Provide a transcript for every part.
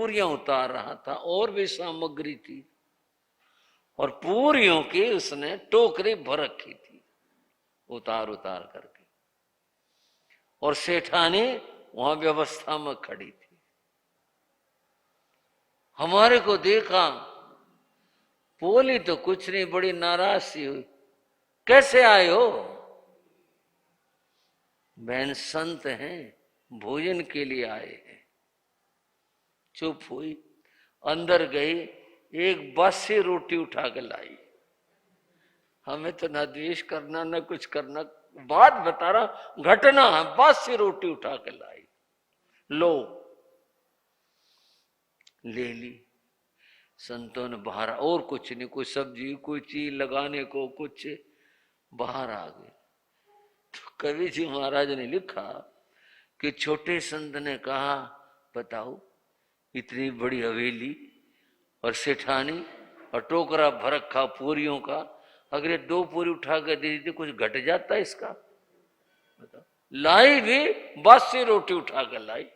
पूरियां उतार रहा था, और भी सामग्री थी, और पूरियों की उसने टोकरी भर रखी थी उतार उतार करके। और सेठानी वहां व्यवस्था में खड़ी थी। हमारे को देखा, बोली तो कुछ नहीं, बड़ी नाराज सी हुई, कैसे आए हो? बहन संत हैं, भोजन के लिए आए हैं। चुप हुई, अंदर गई, एक बासी रोटी उठा के लाई। हमें तो ना द्वेष करना ना कुछ करना, बात बता रहा, घटना है, बासी रोटी उठा के लाई, लो, ले ली। संतों ने बाहर, और कुछ नहीं, कोई सब्जी कोई चीज लगाने को कुछ, बाहर आ गए। तो कवि जी महाराज ने लिखा कि छोटे संत ने कहा, बताओ इतनी बड़ी हवेली और सेठानी और टोकरा भर रखा पूरियों का, अगर ये 2 पूरी उठा कर दे देते कुछ घट जाता इसका? बताओ। लाई भी बासी रोटी उठा कर लाई,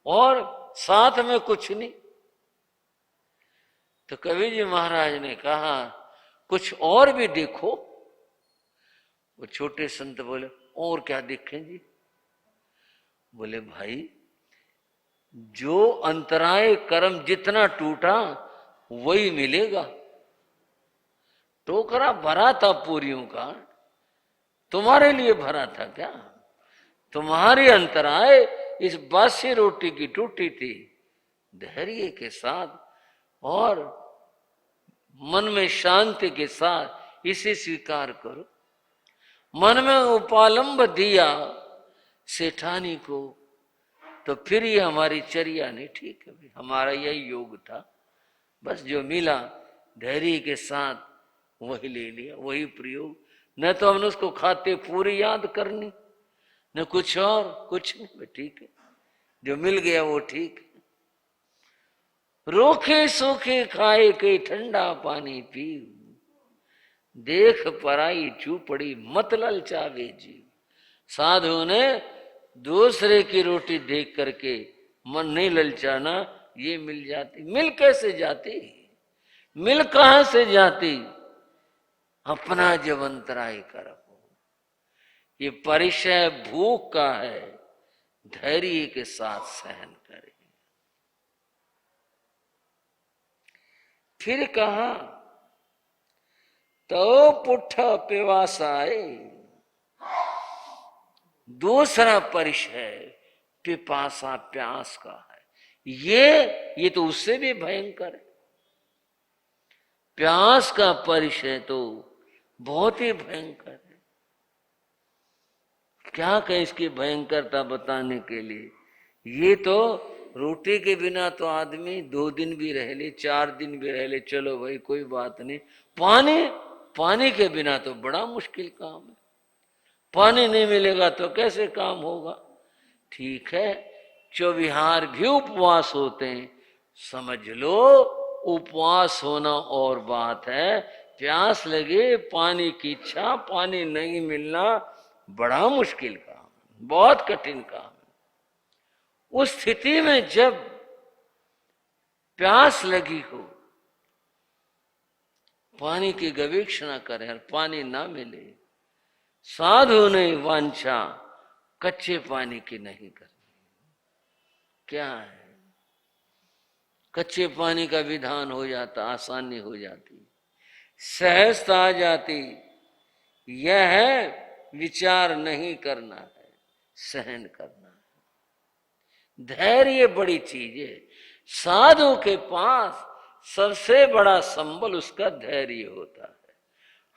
और साथ में कुछ नहीं। तो कवि जी महाराज ने कहा, कुछ और भी देखो। वो छोटे संत बोले, और क्या देखें जी? बोले, भाई जो अंतराय कर्म जितना टूटा वही मिलेगा। टोकरा भरा था पूरियों का, तुम्हारे लिए भरा था क्या? तुम्हारी अंतराय इस बासी रोटी की टूटी थी, धैर्य के साथ और मन में शांति के साथ इसे स्वीकार करो। मन में उपालंब दिया सेठानी को, तो फिर ये हमारी चर्या नहीं ठीक है। हमारा यही योग था, बस जो मिला धैर्य के साथ वही ले लिया, वही प्रयोग। न तो हमने उसको खाते पूरी याद करनी, न कुछ और, कुछ नहीं, ठीक है, जो मिल गया वो ठीक है। रोखे सूखे खाए के ठंडा पानी पी, देख पराई चूपड़ी मत ललचावे जी। साधु ने दूसरे की रोटी देख करके मन नहीं ललचाना, ये मिल जाती। मिल कैसे जाती? मिल कहां से जाती? अपना जब अंतराय कर, ये परिचय भूख का है, धैर्य के साथ सहन करे। फिर कहा, तो पुट्ठा पिवासाए, दूसरा परिचय पिपासा प्यास का है। ये तो उससे भी भयंकर है। प्यास का परिचय तो बहुत ही भयंकर है। क्या कहें इसकी भयंकरता बताने के लिए? ये तो रोटी के बिना तो आदमी 2 दिन भी रह ले, 4 दिन भी रह ले, चलो भाई कोई बात नहीं। पानी के बिना तो बड़ा मुश्किल काम है। पानी नहीं मिलेगा तो कैसे काम होगा? ठीक है, चौविहार भी उपवास होते हैं, समझ लो उपवास होना और बात है। प्यास लगे, पानी की इच्छा, पानी नहीं मिलना बड़ा मुश्किल काम, बहुत कठिन काम है। उस स्थिति में जब प्यास लगी हो, पानी की गवेषणा करें और पानी ना मिले, साधु ने वांछा कच्चे पानी की नहीं करनी। क्या है? कच्चे पानी का विधान हो जाता, आसानी हो जाती, सहजता आ जाती। यह है विचार नहीं करना है, सहन करना है। धैर्य बड़ी चीज है। साधु के पास सबसे बड़ा संबल उसका धैर्य होता है।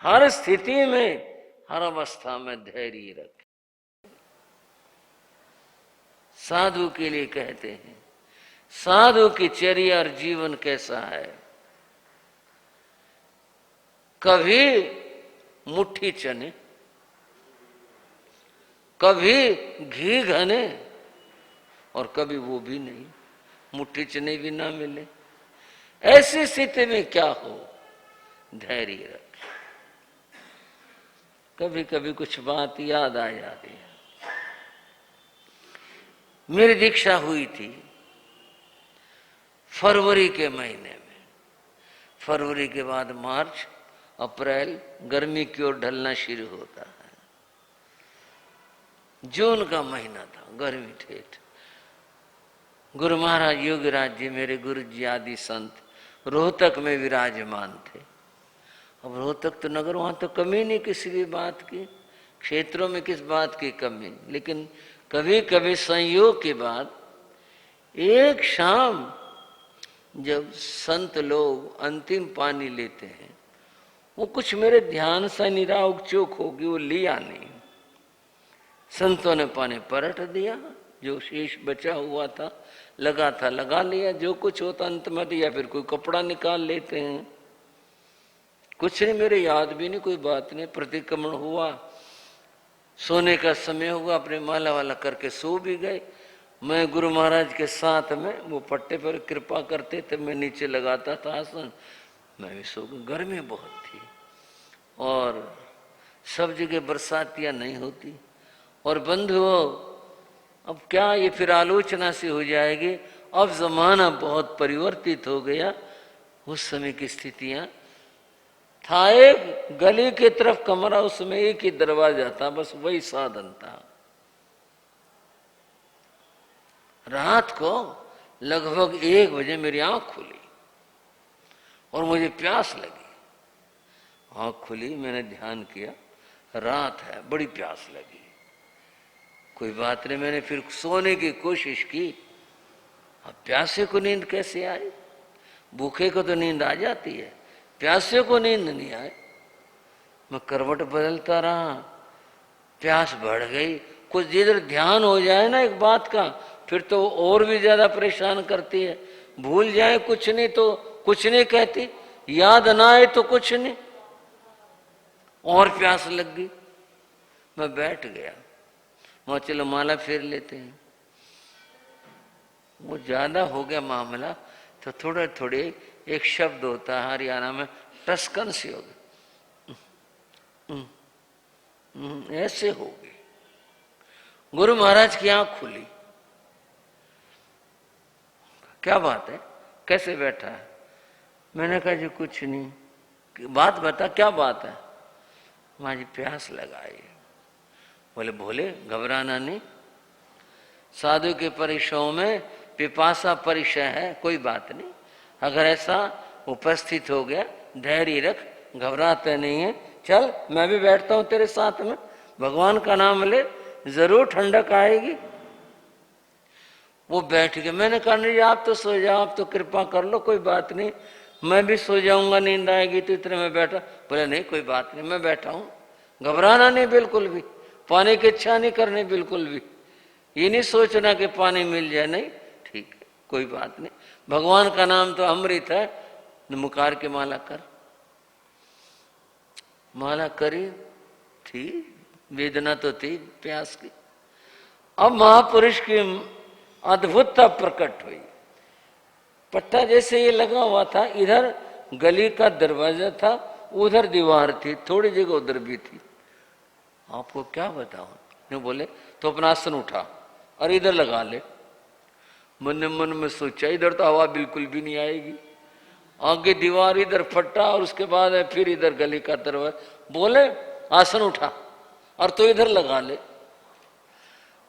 हर स्थिति में, हर अवस्था में धैर्य रखे। साधु के लिए कहते हैं, साधु की चर्या और जीवन कैसा है? कभी मुट्ठी चने, कभी घी घने, और कभी वो भी नहीं, मुट्ठी चने भी ना मिले। ऐसी स्थिति में क्या हो? धैर्य रखे। कभी कभी कुछ बात याद आ जाती है। मेरी दीक्षा हुई थी, फरवरी के महीने में, फरवरी के बाद मार्च, अप्रैल, गर्मी की ओर ढलना शुरू होता है। जून का महीना था, गर्मी ठेठ। गुरु महाराज योगीराज जी, मेरे गुरु जी आदि संत रोहतक में विराजमान थे। अब रोहतक तो नगर, वहां तो कमी नहीं किसी भी बात की, क्षेत्रों में किस बात की कमी। लेकिन कभी कभी संयोग के बाद एक शाम जब संत लोग अंतिम पानी लेते हैं, वो कुछ मेरे ध्यान से निराउक चूक होगी, वो लिया नहीं। संतों ने पानी पलट दिया, जो शेष बचा हुआ था लगा लिया, जो कुछ होता अंत में दिया। फिर कोई कपड़ा निकाल लेते हैं, कुछ नहीं, मेरे याद भी नहीं, कोई बात नहीं। प्रतिक्रमण हुआ, सोने का समय हुआ, अपने माला वाला करके सो भी गए। मैं गुरु महाराज के साथ में, वो पट्टे पर कृपा करते थे, मैं नीचे लगाता था आसन, मैं भी सो गया। गर्मी बहुत थी और सब जगह बरसातियां नहीं होती। और बंधुओं, अब क्या ये फिर आलोचना से हो जाएगी, अब जमाना बहुत परिवर्तित हो गया। उस समय की स्थितियां था, एक गली की तरफ कमरा, उसमें एक ही दरवाजा था, बस वही साधन था। रात को लगभग 1 बजे मेरी आंख खुली और मुझे प्यास लगी। आंख खुली, मैंने ध्यान किया, रात है, बड़ी प्यास लगी। कोई बात नहीं, मैंने फिर सोने की कोशिश की। अब प्यासे को नींद कैसे आई? भूखे को तो नींद आ जाती है, प्यासे को नींद नहीं आए। मैं करवट बदलता रहा, प्यास बढ़ गई। कुछ जिधर ध्यान हो जाए ना एक बात का, फिर तो और भी ज्यादा परेशान करती है। भूल जाए कुछ नहीं तो कुछ नहीं कहती, याद ना आए तो कुछ नहीं, और प्यास लग गई। मैं बैठ गया, वहां चलो माला फेर लेते हैं। वो ज्यादा हो गया मामला, तो थोड़े थोड़े एक शब्द होता है हरियाणा में, टस्कन से हो गए, ऐसे हो गए। गुरु महाराज की आंख खुली, क्या बात है, कैसे बैठा है? मैंने कहा जी कुछ नहीं, बात बता, क्या बात है? मुझे प्यास लगाई। बोले भोले, घबराना नहीं, साधु के परिचयों में पिपासा परिचय है, कोई बात नहीं। अगर ऐसा उपस्थित हो गया, धैर्य रख, घबराते नहीं है। चल मैं भी बैठता हूं तेरे साथ में, भगवान का नाम ले, जरूर ठंडक आएगी। वो बैठ गए। मैंने कहा नहीं आप तो सो जाओ, आप तो कृपा कर लो, कोई बात नहीं, मैं भी सो जाऊंगा, नींद आएगी तो। इतने में बैठा। बोले नहीं कोई बात नहीं, मैं बैठा हूं, घबराना नहीं बिल्कुल भी, पानी की इच्छा नहीं करनी बिल्कुल भी, ये नहीं सोचना कि पानी मिल जाए, नहीं, ठीक है कोई बात नहीं, भगवान का नाम तो अमृत है, मुकार के माला कर। माला करी थी, वेदना तो थी प्यास की। अब महापुरुष की अद्भुतता प्रकट हुई। पट्टा जैसे ये लगा हुआ था, इधर गली का दरवाजा था, उधर दीवार थी, थोड़ी जगह उधर भी थी। आपको क्या बताऊं? नहीं बोले तो अपना आसन उठा और इधर लगा ले। मन में सोचा इधर तो हवा बिल्कुल भी नहीं आएगी, आगे दीवार, इधर फट्टा, और उसके बाद है फिर इधर गली का दरवाजा। बोले आसन उठा और तो इधर लगा ले।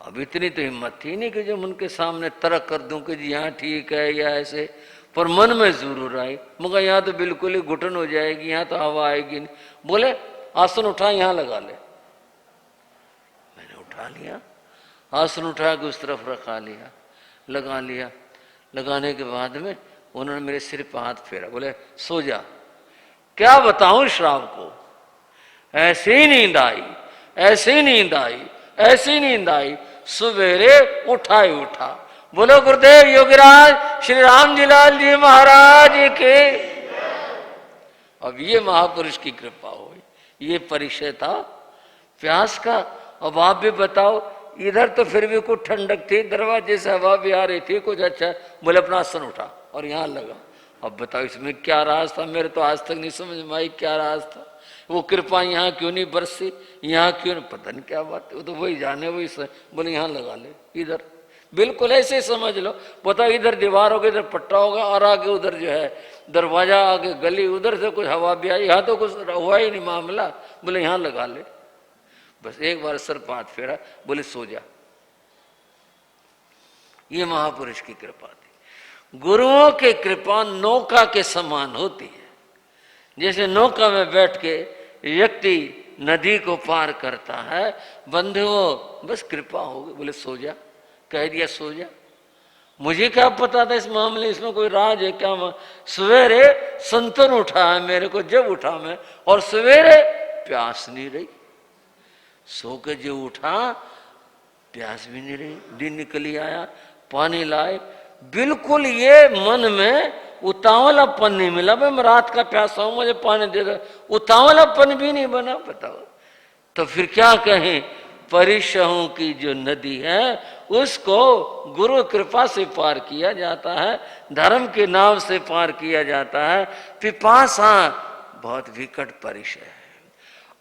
अब इतनी तो हिम्मत थी नहीं कि जो उनके सामने तर्क कर दूं कि जी यहाँ ठीक है या ऐसे, पर मन में जरूर आई, मगर यहाँ तो बिल्कुल ही घुटन हो जाएगी, यहाँ तो हवा आएगी नहीं। बोले आसन उठा, यहाँ लगा ले। मैंने उठा लिया, आसन उठा के उस तरफ रखा लिया, लगा लिया। लगाने के बाद में उन्होंने मेरे सिर पर हाथ फेरा, बोले सो जा। क्या बताऊं श्राव को, ऐसी ही नींद आई, ऐसी नींद आई, ऐसी नींद आई, सवेरे उठा ही उठा। बोलो गुरुदेव योगीराज श्री राम जी लाल जी महाराज के। अब ये महापुरुष की कृपा हुई, ये परिचय था प्यास का। अब आप भी बताओ, इधर तो फिर भी कुछ ठंडक थी, दरवाजे से हवा भी आ रही थी, कुछ अच्छा। बोले अपना आसन उठा और यहाँ लगा। अब बताओ इसमें क्या राज था, मेरे तो आज तक नहीं समझ में आई क्या राज था। वो कृपा यहाँ क्यों नहीं बरसी, यहाँ क्यों नहीं, पता नहीं क्या बात है, वो तो वही जाने वही से। बोले यहाँ लगा ले, इधर बिल्कुल ऐसे समझ लो। बताओ, इधर दीवार होगी, इधर पट्टा होगा, और आगे उधर जो है दरवाजा, आगे गली, उधर से कुछ हवा भी आई, यहाँ तो कुछ हुआ ही नहीं मामला। बोले यहाँ लगा ले। बस एक बार सर हाथ फेरा, बोले सो जा। ये महापुरुष की कृपा थी। गुरुओं की कृपा नौका के समान होती है। जैसे नौका में बैठ के व्यक्ति नदी को पार करता है, बंधुओं बस कृपा होगी, बोले सो जा, कह दिया सो जा। मुझे क्या पता था इस मामले, इसमें कोई राज है क्या? सवेरे संतन उठा है मेरे को, जब उठा मैं, और सवेरे प्यास नहीं रही, सो के जो उठा प्यास भी नहीं रही। दिन निकल ही आया, पानी लाए, बिल्कुल ये मन में उतावलापन नहीं मिला, भाई मैं रात का प्यासा हूं, मुझे पानी दे दो, उतावलापन भी नहीं बना। बताओ तो फिर क्या कहें? परिशहों की जो नदी है उसको गुरु कृपा से पार किया जाता है, धर्म के नाम से पार किया जाता है। पिपासा बहुत विकट परिशय है।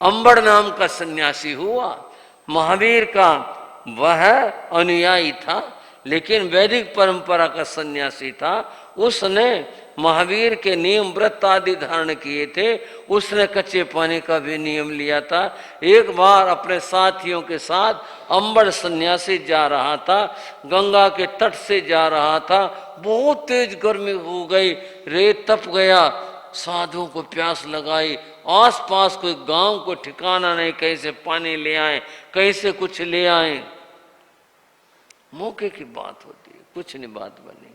अंबड़ नाम का सन्यासी हुआ, महावीर का वह अनुयायी था, लेकिन वैदिक परंपरा का सन्यासी था। उसने महावीर के नियम व्रत आदि धारण किए थे, उसने कच्चे पानी का भी नियम लिया था। एक बार अपने साथियों के साथ अंबड़ सन्यासी जा रहा था, गंगा के तट से जा रहा था, बहुत तेज गर्मी हो गई, रेत तप गया, साधुओं को प्यास लगाई, आसपास कोई गांव को ठिकाना नहीं, कहीं से पानी ले आए, कहीं से कुछ ले आए। मौके की बात होती है, कुछ नहीं बात बनी।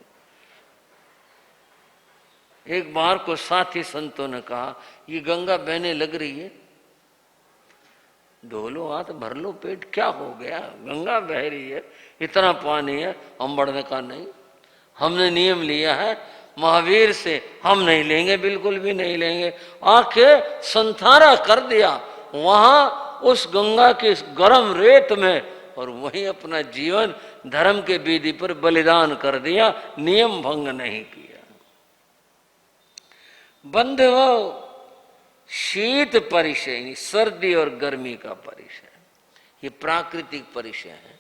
एक बार को साथी संतों ने कहा, ये गंगा बहने लग रही है, धो लो हाथ, भर लो पेट, क्या हो गया? गंगा बह रही है, इतना पानी है। अंबड़ ने कहा नहीं, हमने नियम लिया है महावीर से, हम नहीं लेंगे, बिल्कुल भी नहीं लेंगे। आके संथारा कर दिया वहां उस गंगा के गर्म रेत में, और वहीं अपना जीवन धर्म के बीदी पर बलिदान कर दिया, नियम भंग नहीं किया। बंधुओं, शीत परिचय, सर्दी और गर्मी का परिचय, ये प्राकृतिक परिचय है।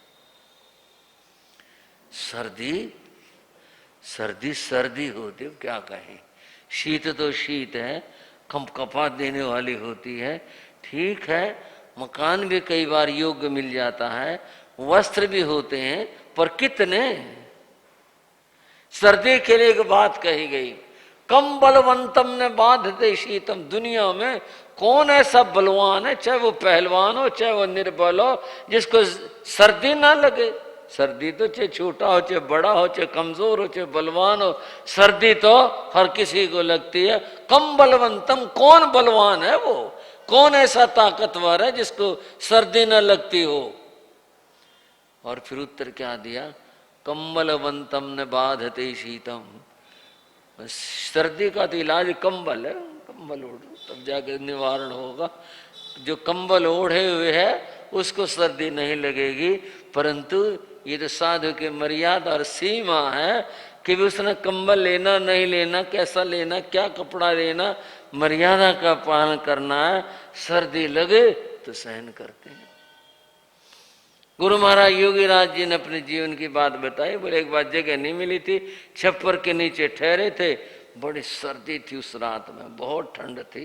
सर्दी होती है, क्या कहें। शीत तो शीत है, कंपकपा देने वाली होती है, ठीक है। मकान भी कई बार योग्य मिल जाता है, वस्त्र भी होते हैं, पर कितने? सर्दी के लिए एक बात कही गई, कम बलवंतम ने बाधते शीतम। दुनिया में कौन ऐसा बलवान है, चाहे वो पहलवान हो, चाहे वो निर्बल हो, जिसको सर्दी ना लगे? सर्दी तो चाहे छोटा हो, चाहे बड़ा हो, चाहे कमजोर हो, चाहे बलवान हो, सर्दी तो हर किसी को लगती है। कम बलवंतम, कौन बलवान है वो, कौन ऐसा ताकतवर है जिसको सर्दी न लगती हो? और फिर उत्तर क्या दिया? कम्बलवंतम न बाधते शीतम। सर्दी का तो इलाज कंबल है, कंबल ओढ़ो तब जाके निवारण होगा। जो कंबल ओढ़े हुए है उसको सर्दी नहीं लगेगी, परंतु ये तो साधु की मर्यादा और सीमा है कि उसने कंबल लेना नहीं लेना, कैसा लेना, क्या कपड़ा लेना, मर्यादा का पालन करना है। सर्दी लगे तो सहन करते हैं। गुरु महाराज योगी राज जी ने अपने जीवन की बात बताई। बोले एक बार जगह नहीं मिली थी, छप्पर के नीचे ठहरे थे, बड़ी सर्दी थी उस रात में, बहुत ठंड थी।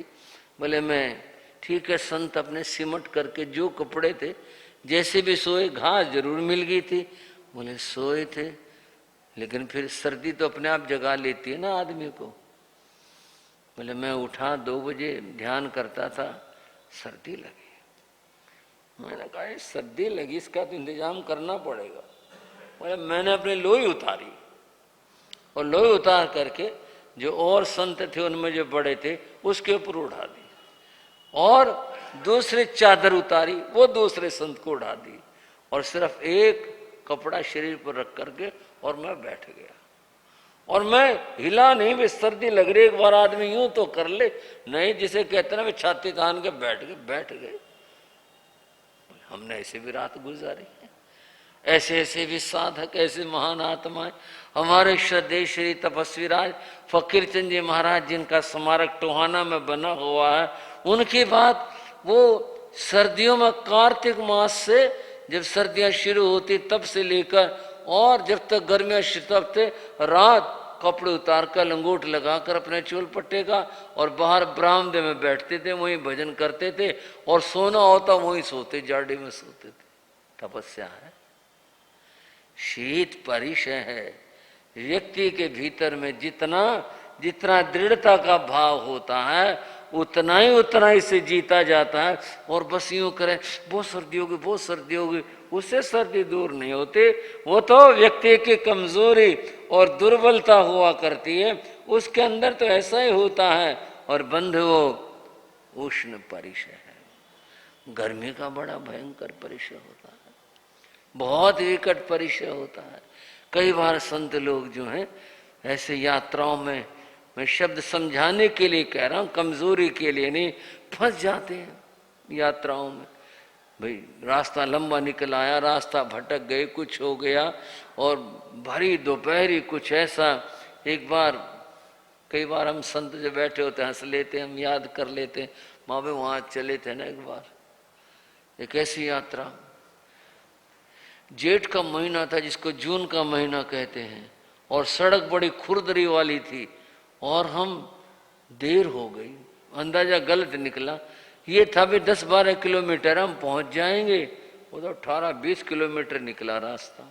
बोले मैं ठीक है, संत अपने सिमट करके जो कपड़े थे जैसे भी सोए, घास जरूर मिल गई थी। बोले सोए थे, लेकिन फिर सर्दी तो अपने आप जगा लेती है ना आदमी को। बोले मैं उठा 2 बजे, ध्यान करता था, सर्दी लगी। मैंने कहा सर्दी लगी, इसका तो इंतजाम करना पड़ेगा। बोले मैंने अपनी लोई उतारी, और लोई उतार करके जो और संत थे उनमें जो बड़े थे उसके ऊपर उड़ा दी, और दूसरी चादर उतारी, वो दूसरे संत को उड़ा दी, और सिर्फ एक कपड़ा शरीर पर रख करके और मैं बैठ गया। और मैं हिला नहीं, भी सर्दी लग रही, एक बार आदमी यूं तो कर ले, नहीं जिसे कहते ना वे छाती तान के बैठ गए। हमने ऐसे भी रात गुजारी है, ऐसे ऐसे भी साधक, ऐसे महान आत्माएं। हमारे श्रद्धेय श्री तपस्वी राज फकीर चंद जी महाराज, जिनका स्मारक टोहाना में बना हुआ है, उनकी बात, वो सर्दियों में कार्तिक मास से जब सर्दियां शुरू होती तब से लेकर और जब तक गर्मियां तब थे रात कपड़े उतार कर लंगोट लगाकर अपने चोल पट्टे का और बाहर बरामदे में बैठते थे, वहीं भजन करते थे और सोना होता वहीं सोते, जाड़े में सोते थे। तपस्या है, शीत परिचय है। व्यक्ति के भीतर में जितना जितना दृढ़ता का भाव होता है उतना ही इसे जीता जाता है। और बस यूं करे बहुत सर्दी होगी, बहुत सर्दी होगी, उससे सर्दी दूर नहीं होती। वो तो व्यक्ति की कमजोरी और दुर्बलता हुआ करती है, उसके अंदर तो ऐसा ही होता है। और बंधु वो उष्ण परिचय है, गर्मी का बड़ा भयंकर परिचय होता है, बहुत विकट परिचय होता है। कई बार संत लोग जो हैं ऐसे यात्राओं में, मैं शब्द समझाने के लिए कह रहा हूं, कमजोरी के लिए नहीं, फंस जाते हैं यात्राओं में। भाई रास्ता लंबा निकल आया, रास्ता भटक गए, कुछ हो गया और भरी दोपहरी कुछ ऐसा। एक बार, कई बार हम संत जो बैठे होते हैं हंस लेते हैं, हम याद कर लेते हैं, माँ भी वहां चले थे ना एक बार, एक ऐसी यात्रा, जेठ का महीना था जिसको जून का महीना कहते हैं, और सड़क बड़ी खुरदरी वाली थी और हम देर हो गई, अंदाजा गलत निकला। ये था भी 10-12 किलोमीटर हम पहुंच जाएंगे, वो तो 18-20 किलोमीटर निकला रास्ता।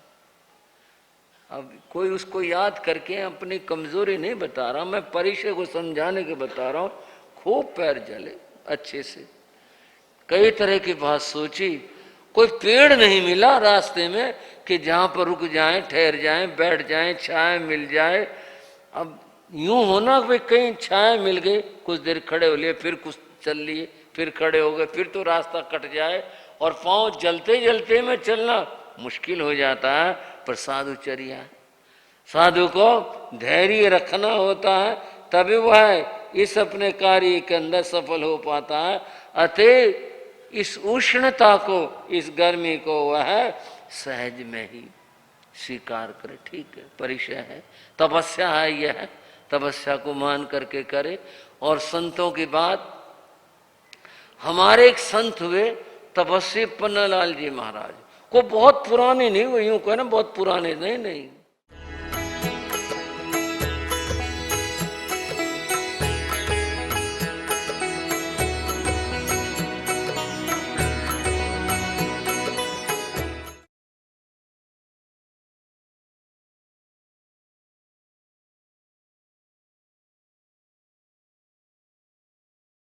अब कोई उसको याद करके अपनी कमजोरी नहीं बता रहा, मैं परिचय को समझाने के बता रहा हूं। खूब पैर जले अच्छे से, कई तरह की बात सोची, कोई पेड़ नहीं मिला रास्ते में कि जहां पर रुक जाएं, ठहर जाएं, बैठ जाएं, छाया मिल जाए। अब यूं होना कि कहीं छाया मिल गई, कुछ देर खड़े हो लिए, फिर कुछ चल लिए, फिर खड़े हो गए, फिर तो रास्ता कट जाए और पांव जलते जलते में चलना मुश्किल हो जाता है। पर साधु चर्या है, साधु को धैर्य रखना होता है, तभी वह इस अपने कार्य के अंदर सफल हो पाता है। अतः इस उष्णता को, इस गर्मी को वह सहज में ही स्वीकार करे। ठीक है, परिचय है, तपस्या है, यह तपस्या को मान करके करे। और संतों की बात, हमारे एक संत हुए तपस्वी पन्नालाल जी महाराज को, बहुत पुराने नहीं, वो यूं कहे ना बहुत पुराने नहीं,